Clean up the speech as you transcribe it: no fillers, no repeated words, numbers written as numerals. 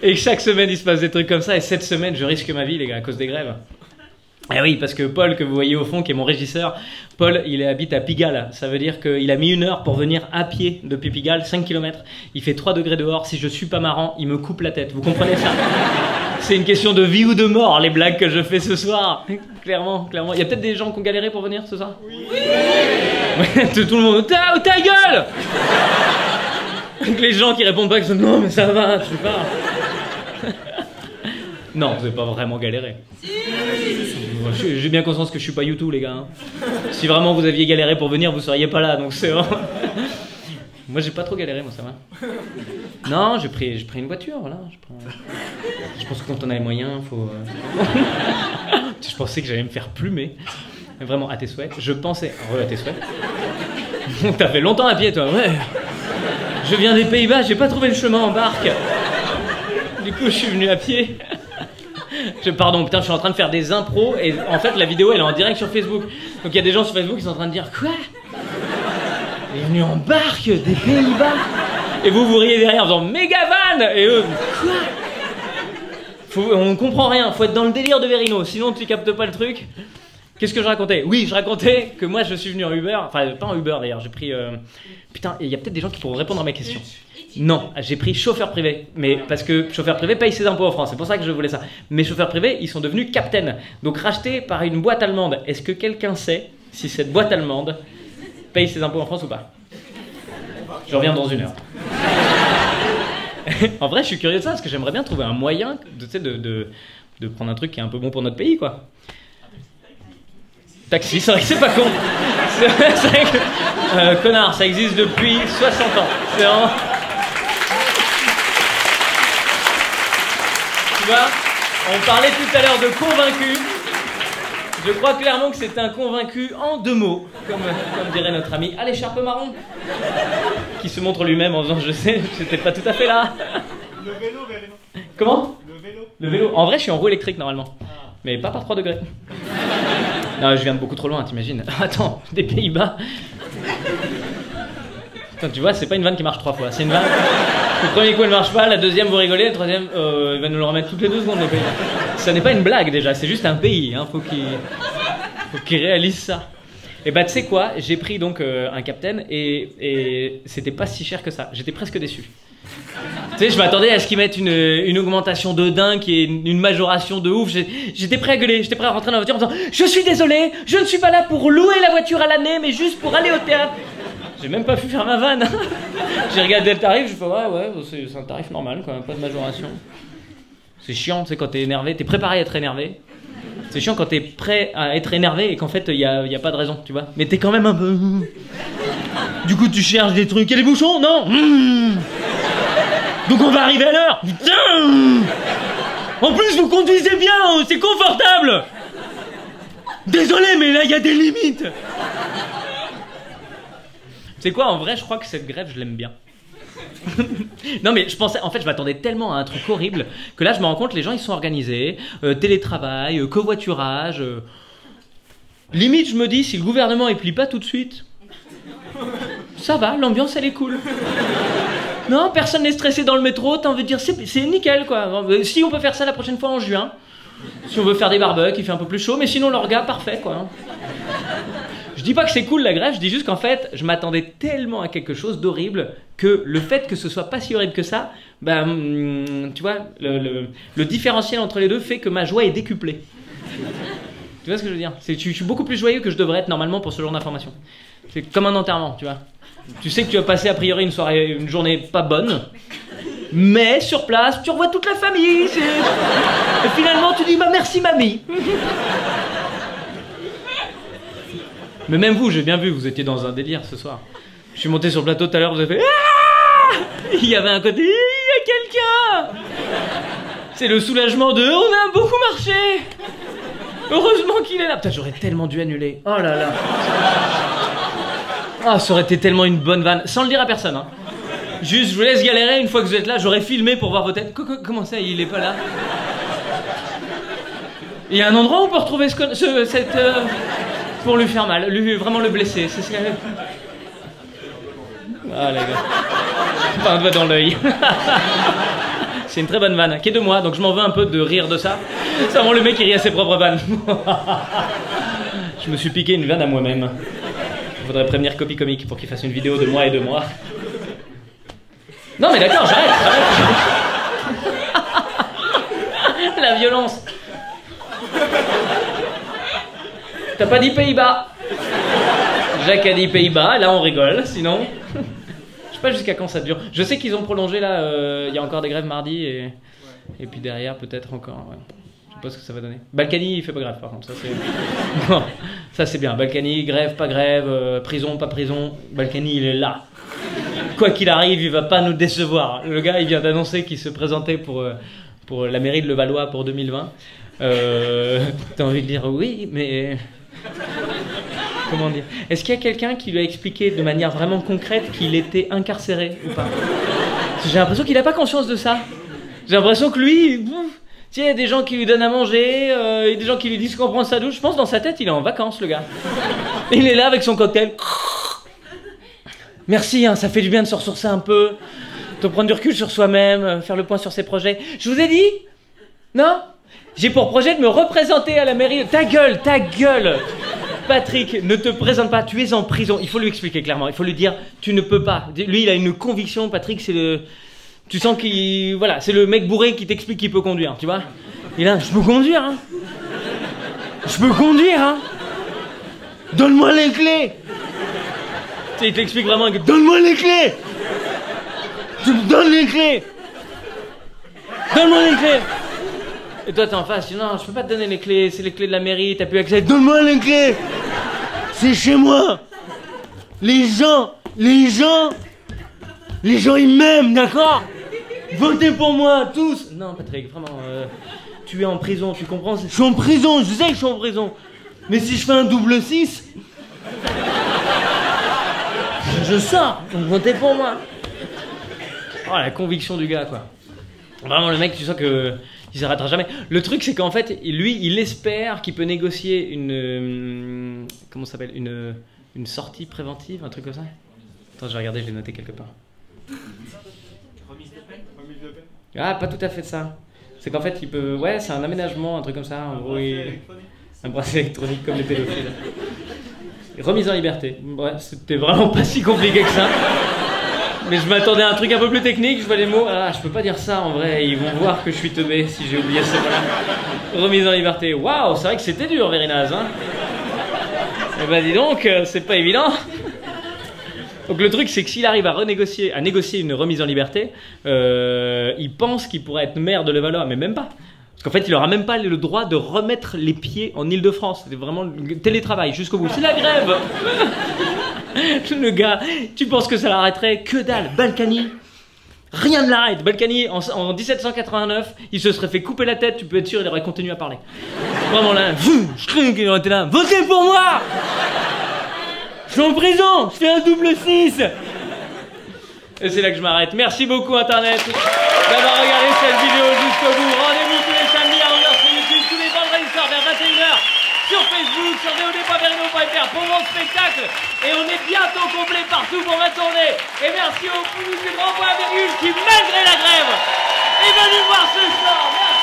Et chaque semaine, il se passe des trucs comme ça. Et cette semaine, je risque ma vie, les gars, à cause des grèves. Eh oui, parce que Paul, que vous voyez au fond, qui est mon régisseur, Paul, il habite à Pigalle. Ça veut dire qu'il a mis 1 heure pour venir à pied depuis Pigalle, 5 km. Il fait 3 degrés dehors. Si je suis pas marrant, il me coupe la tête. Vous comprenez ça? C'est une question de vie ou de mort, les blagues que je fais ce soir. Clairement, clairement. Il y a peut-être des gens qui ont galéré pour venir ce soir? Oui. Tout le monde, ta gueule. Donc les gens qui répondent pas, qui sont non, mais ça va, tu parles. Non, vous n'avez pas vraiment galéré. J'ai bien conscience que je suis pas YouTube, les gars. Hein. Si vraiment vous aviez galéré pour venir, vous seriez pas là, donc c'est vraiment... Moi, j'ai pas trop galéré, moi, ça va. Non, j'ai pris une voiture, voilà. Je pense que quand on a les moyens, faut... Je pensais que j'allais me faire plumer. Mais vraiment, à tes souhaits. Je pensais... Ouais, à tes souhaits. T'as fait longtemps à pied, toi, ouais. Je viens des Pays-Bas, j'ai pas trouvé le chemin en barque. Du coup, je suis venu à pied. Pardon, putain, je suis en train de faire des impros et en fait, la vidéo, elle est en direct sur Facebook. Donc, il y a des gens sur Facebook qui sont en train de dire quoi? Il est venu en barque des Pays-Bas. Et vous riez derrière en disant méga van. Et eux, quoi? On comprend rien, faut être dans le délire de Verino, sinon tu captes pas le truc. Qu'est-ce que je racontais? Oui, je racontais que moi je suis venu en Uber, enfin pas en Uber d'ailleurs, j'ai pris... Putain, il y a peut-être des gens qui pourront répondre à mes questions. Non, j'ai pris chauffeur privé, mais parce que chauffeur privé paye ses impôts en France, c'est pour ça que je voulais ça. Mes chauffeurs privés, ils sont devenus captains, donc rachetés par une boîte allemande. Est-ce que quelqu'un sait si cette boîte allemande paye ses impôts en France ou pas? Je reviens dans 1 heure. En vrai, je suis curieux de ça, parce que j'aimerais bien trouver un moyen de prendre un truc qui est un peu bon pour notre pays, quoi. Taxi, c'est vrai que c'est pas con. C'est vrai que... connard, ça existe depuis 60 ans. C'est vraiment... Tu vois, on parlait tout à l'heure de convaincu. Je crois clairement que c'est un convaincu en 2 mots, comme dirait notre ami à l'écharpe marron, qui se montre lui-même en disant je sais, j'étais pas tout à fait là. Le vélo, vélo. Comment? Le vélo. Le vélo. En vrai, je suis en roue électrique normalement, mais pas par 3 degrés. Non, je viens de beaucoup trop loin, t'imagines. Attends, des Pays-Bas. Putain, tu vois, c'est pas une vanne qui marche 3 fois, c'est une vanne. Le premier coup elle marche pas, la deuxième vous rigolez, la troisième il va nous le remettre toutes les 2 secondes les Pays-Bas. Ça n'est pas une blague déjà, c'est juste un pays, hein, faut qu'il réalise ça. Et bah tu sais quoi, j'ai pris donc un captain et c'était pas si cher que ça, j'étais presque déçu. Tu sais, je m'attendais à ce qu'ils mettent une augmentation de dingue et une majoration de ouf. J'étais prêt à gueuler, j'étais prêt à rentrer dans la voiture en disant je suis désolé, je ne suis pas là pour louer la voiture à l'année, mais juste pour aller au théâtre. J'ai même pas pu faire ma vanne. J'ai regardé le tarif, je fais ouais, c'est un tarif normal quand même, pas de majoration. C'est chiant, tu sais, quand t'es énervé, t'es préparé à être énervé. C'est chiant quand t'es prêt à être énervé et qu'en fait, y a pas de raison, tu vois. Mais t'es quand même un peu... Du coup, tu cherches des trucs. Il y a des bouchons? Non. Donc on va arriver à l'heure. Putain. En plus, vous conduisez bien, c'est confortable. Désolé, mais là, il y a des limites. C'est quoi, en vrai, je crois que cette grève, je l'aime bien. Non mais je pensais, en fait je m'attendais tellement à un truc horrible que là je me rends compte les gens ils sont organisés, télétravail, covoiturage, limite je me dis si le gouvernement il plie pas tout de suite, ça va, l'ambiance elle est cool. Non, personne n'est stressé dans le métro, t'as envie de dire c'est nickel quoi. Si on peut faire ça la prochaine fois en juin, si on veut faire des barbecues, il fait un peu plus chaud, mais sinon l'orga parfait quoi. Je dis pas que c'est cool la grève, je dis juste qu'en fait, je m'attendais tellement à quelque chose d'horrible que le fait que ce soit pas si horrible que ça, tu vois, le différentiel entre les deux fait que ma joie est décuplée. Tu vois ce que je veux dire? Je suis beaucoup plus joyeux que je devrais être normalement pour ce genre d'information. C'est comme un enterrement, tu vois. Tu sais que tu vas passer a priori une journée pas bonne, mais sur place, tu revois toute la famille. Et finalement, tu dis bah merci mamie. Mais même vous, j'ai bien vu, vous étiez dans un délire ce soir. Je suis monté sur le plateau tout à l'heure, vous avez fait ah. Il y avait un côté, il y a quelqu'un. C'est le soulagement de on a beaucoup marché. Heureusement qu'il est là. Putain, j'aurais tellement dû annuler. Oh là là. Ah, ça aurait été tellement une bonne vanne. Sans le dire à personne, hein. Juste, je vous laisse galérer, une fois que vous êtes là, j'aurais filmé pour voir vos têtes. Comment ça, il est pas là? Il y a un endroit où on peut retrouver cette... pour lui faire mal, vraiment le blesser, c'est ce qu'elle avait. Ah les gars, pas un doigt dans l'œil. C'est une très bonne vanne, qui est de moi, donc je m'en veux un peu de rire de ça. C'est vraiment le mec qui rit à ses propres vannes. Je me suis piqué une vanne à moi-même. Il faudrait prévenir Copy Comique pour qu'il fasse une vidéo de moi et de moi. Non mais d'accord, j'arrête. La violence. T'as pas dit Pays-Bas. Jacques a dit Pays-Bas, là on rigole, sinon... Je sais pas jusqu'à quand ça dure. Je sais qu'ils ont prolongé là, il y a encore des grèves mardi et puis derrière peut-être encore. Ouais. Je sais pas ce que ça va donner. Balkany il fait pas grève par contre, ça c'est... Non, ça c'est bien. Balkany, grève, pas grève, prison, pas prison. Balkany il est là. Quoi qu'il arrive, il va pas nous décevoir. Le gars il vient d'annoncer qu'il se présentait pour la mairie de Levallois pour 2020. T'as envie de dire oui, mais... Comment dire? Est-ce qu'il y a quelqu'un qui lui a expliqué de manière vraiment concrète qu'il était incarcéré ou pas? J'ai l'impression qu'il n'a pas conscience de ça. J'ai l'impression que lui, il y a des gens qui lui donnent à manger, et des gens qui lui disent qu'on prend sa douche. Je pense dans sa tête, il est en vacances, le gars. Il est là avec son cocktail. Merci, hein, ça fait du bien de se ressourcer un peu, de prendre du recul sur soi-même, faire le point sur ses projets. Je vous ai dit? Non? J'ai pour projet de me représenter à la mairie. Ta gueule, ta gueule! Patrick, ne te présente pas, tu es en prison. Il faut lui expliquer clairement, il faut lui dire, tu ne peux pas. Lui, il a une conviction, Patrick, c'est le... Tu sens qu'il... Voilà, c'est le mec bourré qui t'explique qu'il peut conduire, tu vois. Et là, je peux conduire, hein. Je peux conduire, hein. Donne-moi les clés. Tu sais, il t'explique vraiment, donne-moi les clés. Tu me donnes les clés. Donne-moi les clés. Et toi t'es en face, tu dis non, je peux pas te donner les clés, c'est les clés de la mairie, t'as plus accès. Donne-moi les clés. C'est chez moi. Les gens ils m'aiment, d'accord? Votez pour moi, tous. Non Patrick, vraiment, tu es en prison, tu comprends? Je suis en prison, je sais que je suis en prison. Mais si je fais un double 6, je sors, donc votez pour moi. Oh la conviction du gars quoi. Vraiment le mec, tu sens que... il s'arrêtera jamais. Le truc, c'est qu'en fait, lui, il espère qu'il peut négocier une... comment ça s'appelle? Une sortie préventive, un truc comme ça? Attends, je vais regarder, je l'ai noté quelque part. Remise de peine? Ah, pas tout à fait ça. C'est qu'en fait, il peut... Ouais, c'est un aménagement, un truc comme ça. En gros, un bracelet électronique comme les pédophiles. Remise en liberté. Ouais, c'était vraiment pas si compliqué que ça. Mais je m'attendais à un truc un peu plus technique, je vois les mots. Ah, je peux pas dire ça en vrai, ils vont voir que je suis teubé si j'ai oublié ce mot-là. Remise en liberté. Waouh, c'est vrai que c'était dur, Vérinaz, hein. Eh ben dis donc, c'est pas évident. Donc le truc, c'est que s'il arrive à négocier une remise en liberté, il pense qu'il pourrait être maire de Levallois, mais même pas. Parce qu'en fait, il n'aura même pas le droit de remettre les pieds en Île-de-France. C'est vraiment le télétravail jusqu'au bout. C'est la grève. Le gars, tu penses que ça l'arrêterait? Que dalle. Balkany, rien ne l'arrête. Balkany, en 1789, il se serait fait couper la tête, tu peux être sûr, il aurait continué à parler. Vraiment là, il aurait été là, votez pour moi. Je suis en prison, je fais un double 6. Et c'est là que je m'arrête. Merci beaucoup Internet d'avoir regardé cette vidéo jusqu'au bout. Rendez-vous tous les samedis à 11h sur YouTube, tous les vendredis soirs vers 21h sur Facebook, sur vod.verino.fr pour mon spectacle. Et on est bientôt complet partout pour ma tournée. Et merci au plus grand point virgule qui, malgré la grève, est venu voir ce soir. Merci.